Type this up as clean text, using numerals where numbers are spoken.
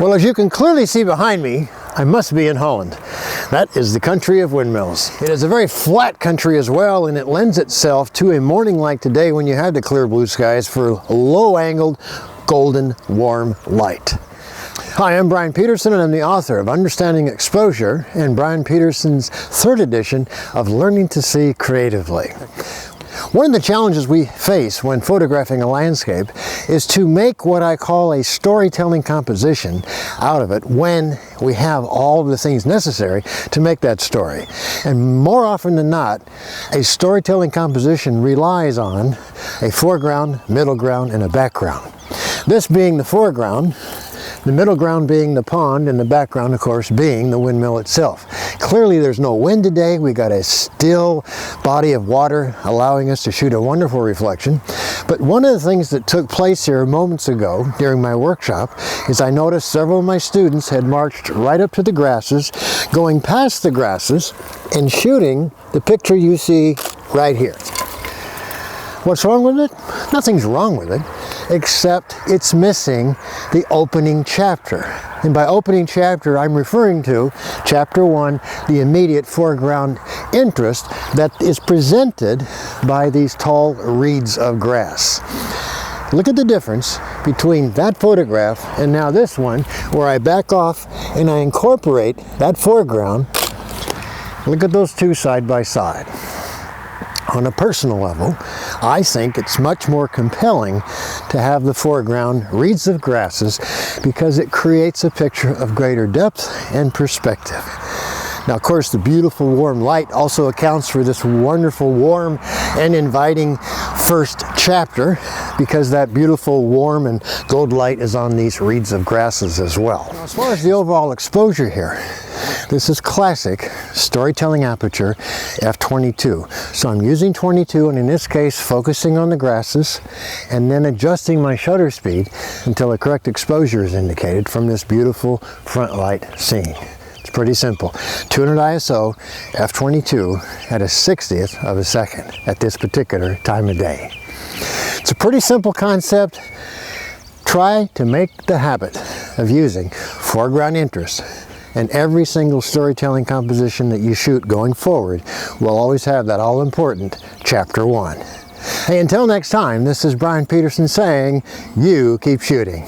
Well, as you can clearly see behind me, I must be in Holland. That is the country of windmills. It is a very flat country as well, and it lends itself to a morning like today when you had the clear blue skies for low-angled, golden, warm light. Hi, I'm Bryan Peterson, and I'm the author of Understanding Exposure and Bryan Peterson's third edition of Learning to See Creatively. One of the challenges we face when photographing a landscape is to make what I call a storytelling composition out of it when we have all of the things necessary to make that story. And more often than not, a storytelling composition relies on a foreground, middle ground, and a background. This being the foreground, the middle ground being the pond, and the background, of course, being the windmill itself. Clearly there's no wind today. We got a still body of water allowing us to shoot a wonderful reflection. But one of the things that took place here moments ago during my workshop is I noticed several of my students had marched right up to the grasses, going past the grasses and shooting the picture you see right here. What's wrong with it? Nothing's wrong with it, except it's missing the opening chapter. And by opening chapter, I'm referring to chapter 1, the immediate foreground interest that is presented by these tall reeds of grass. Look at the difference between that photograph and now this one, where I back off and I incorporate that foreground. Look at those two side by side. On a personal level, I think it's much more compelling to have the foreground reeds of grasses because it creates a picture of greater depth and perspective. Now, of course, the beautiful warm light also accounts for this wonderful, warm and inviting first chapter because that beautiful warm and gold light is on these reeds of grasses as well. Now, as far as the overall exposure here, this is classic storytelling aperture f/22. So I'm using 22 and in this case focusing on the grasses and then adjusting my shutter speed until the correct exposure is indicated from this beautiful front light scene. It's pretty simple. 200 ISO, f/22 at a 60th of a second at this particular time of day. It's a pretty simple concept. Try to make the habit of using foreground interest, and every single storytelling composition that you shoot going forward will always have that all-important chapter 1. Hey, until next time, this is Bryan Peterson saying, you keep shooting.